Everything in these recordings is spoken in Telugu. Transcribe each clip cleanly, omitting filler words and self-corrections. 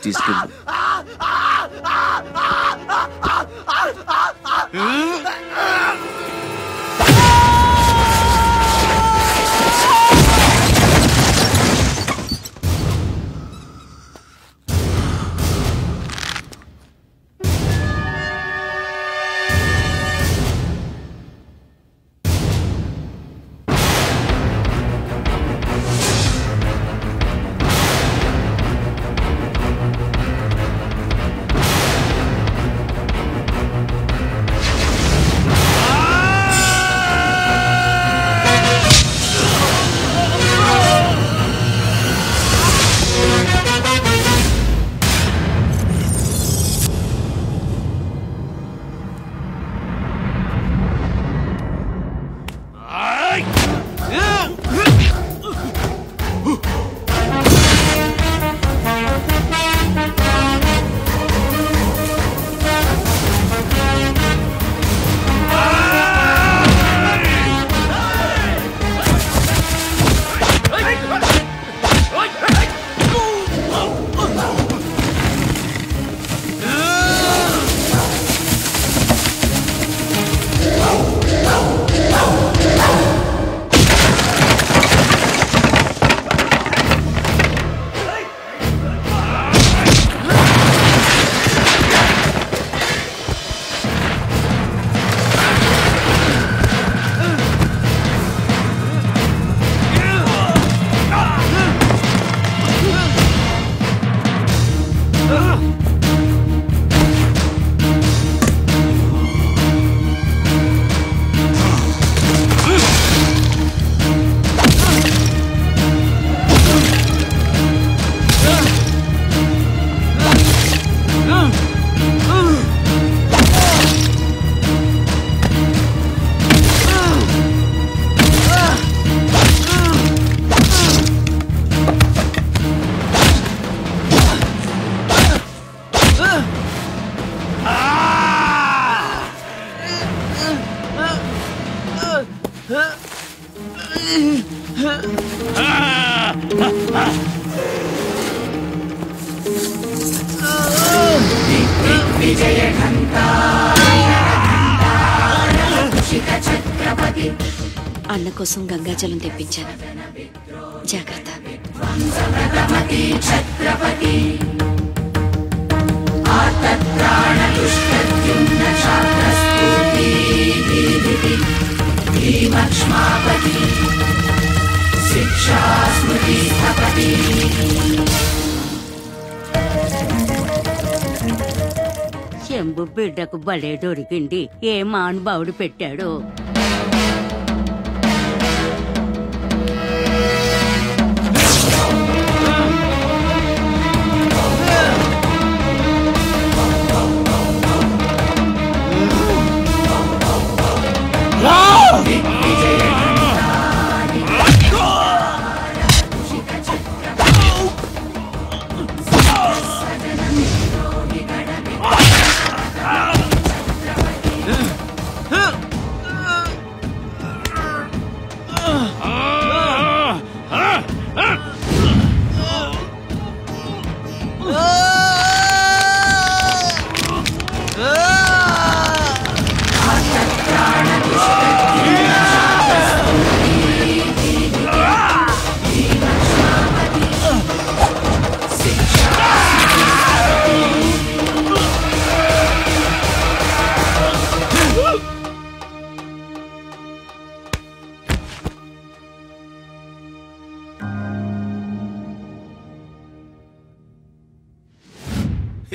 తీసుకెళ్ళు. అన్న కోసం గంగాజలం తెప్పించాను, జాగ్రత్త. శంభు బిడ్డకు బలే దొరికింది. ఏ మానుభావుడు పెట్టాడు.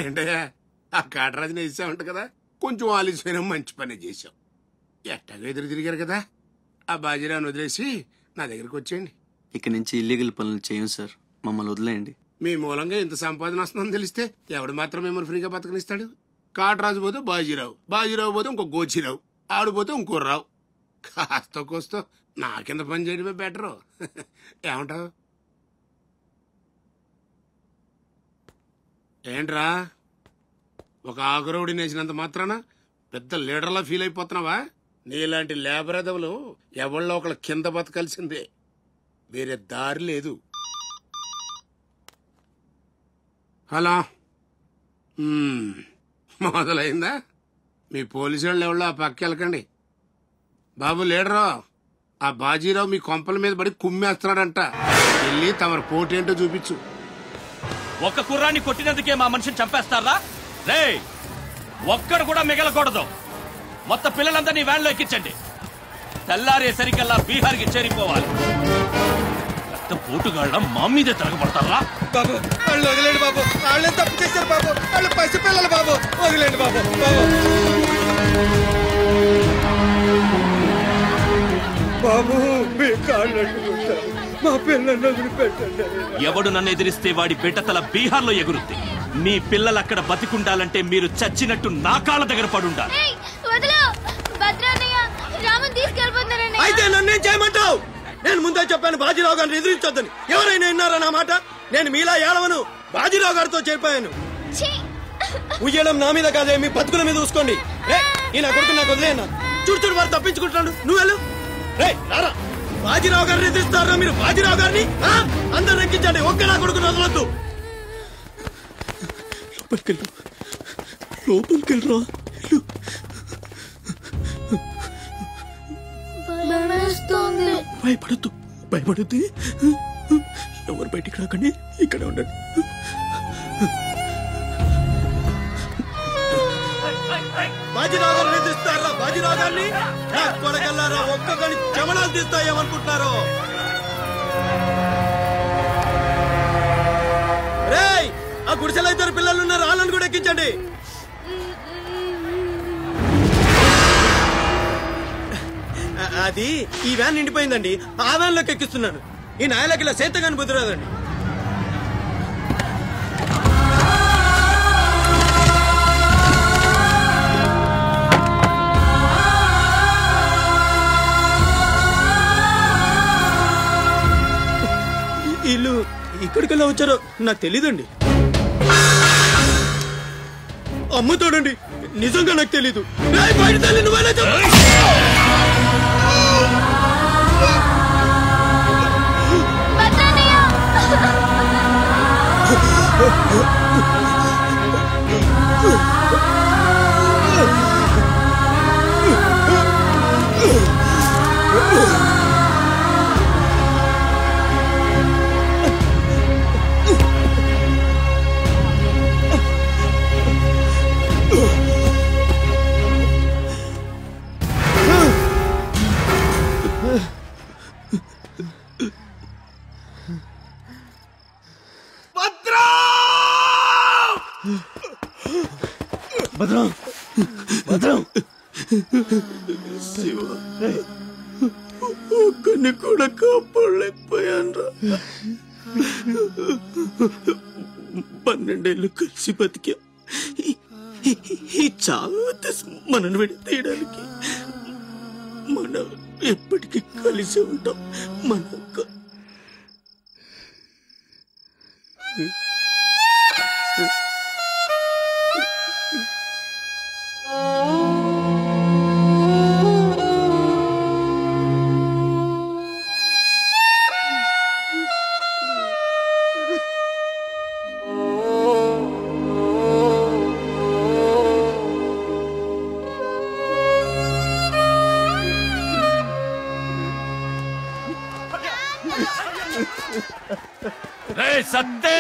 ఏంటయ్యా ఆ కాటరాజుని వేసామంట కదా, కొంచెం ఆలస్యమైన మంచి పని చేశాం. ఎట్టగా ఎదురు తిరిగారు కదా, ఆ బాజీరాన్ని వదిలేసి నా దగ్గరికి వచ్చేయండి. ఇక్కడి నుంచి ఇల్లీగల్ పనులు చేయం సార్, మమ్మల్ని వదిలేయండి. మీ మూలంగా ఇంత సంపాదన వస్తుందని తెలిస్తే ఎవడు మాత్రం మిమ్మల్ని ఫ్రీగా బతకనిస్తాడు? కాటరాజు పోతే బాజీరావు, బాజీరావు పోతే ఇంకో గోచిరావు, ఆడిపోతే ఇంకో రావు. కాస్త కోస్తో నా కింద పని చేయడమే బెటరు. ఏమంటావు? ఏంట్రా ఒక ఆకురవుడి నేసినంత మాత్రాన పెద్ద లీడర్లా ఫీల్ అయిపోతున్నావా? నీలాంటి లేబర్ ఎదవులు ఎవళ్ళో ఒకళ్ళ కింద బతకాల్సిందే, వేరే దారి లేదు. హలో. మొదలైందా? మీ పోలీసు వాళ్ళు ఎవరో ఆ పక్క వెళ్ళకండి. బాబు లీడరు, ఆ బాజీరావు మీ కొంపల మీద పడి కుమ్మేస్తున్నాడంట. వెళ్ళి తమరు పోటీ ఏంటో చూపించు. ఒక్క కుర్రాన్ని కొట్టినందుకే మా మనిషిని చంపేస్తారా? రే, ఒక్కడు కూడా మిగలకూడదు. మొత్తం పిల్లలందరినీ వ్యాన్లో ఎక్కించండి. తెల్లారేసరికల్లా బీహార్కి చేరిపోవాలి. పెద్ద పోటుగాళ్ళ మా మీదే తిరగబడతారా? బాబు వాళ్ళు వదిలేండి బాబు, వాళ్ళే తప్పు చేశారు బాబు, వాళ్ళు పసిపిల్లలు బాబు, వదిలేండి బాబు. బాబు మీ కాళ్ళు మా పిల్లల్ని వదిలిపెట్టండి. ఎవడు నన్ను ఎదిరిస్తే వాడి బిడ్డతల బీహార్లో ఎగురుద్ది. మీ పిల్లలు అక్కడ బతికుండాలంటే మీరు చచ్చినట్టు నా కాళ్ళ దగ్గర పడుండాలి. అయితే నన్నేం చేయమంటావు? నేను ముందే చెప్పాను బాజీరావు గారిని ఎదిరించొద్దని. ఎవరైనా విన్నారా నా మాట? నేను మీలా ఏడవను, బాజీరావు గారితో చేరిపోయాను. ఉయ్యడం నా మీద కాదే, మీ బతుకుల మీద చూసుకోండి. ఈ నా కొడుకు నాకు వదిలేనా? చూడు వారు తప్పించుకుంటున్నాడు, నువ్వు వెళ్ళు. రారా, బాజీరావు గారిని ఎదిరిస్తారా మీరు? బాజీరావు గారిని అందరు ఎక్కించండి, ఒక్క నా కొడుకుని వదలొద్దు. లోపలికెళ్ళరా. భయపడద్దు, భయపడద్దు. ఎవరు బయటికి రాకండి, ఇక్కడ ఉండండి. బాజీరావు గారిని ఎదిరిస్తారా? బాజీరావు గారిని కొడగల్లారా, ఒక్కొక్కని చెమడాలు తీస్తాయేమనుకుంటున్నారు? రేయ్, ఆ గుడిసెలో ఇద్దరు పిల్లలు ఉన్నారు, వాళ్ళని కూడా ఎక్కించండి. అది ఈ వ్యాన్ నిండిపోయిందండి, ఆ వ్యాన్ లోకి ఎక్కిస్తున్నాను. ఈ నాయలకి ఇలా సేతగాని బుద్ధిరాదండి. వీళ్ళు ఇక్కడికెళ్ళా వచ్చారో నాకు తెలీదండి. అమ్ముతాడండి, నిజంగా నాకు తెలీదు. బయట తల్లి నువ్వైనా భద్రం, భద్రం. శివ, ఒక్కని కూడా కాపాడలేకపోయాను. 12 ఏళ్ళు కలిసి బతికా. ఈ చావు మనను విడతీయడానికి. మనం ఎప్పటికీ కలిసి ఉంటాం. మన సత్తే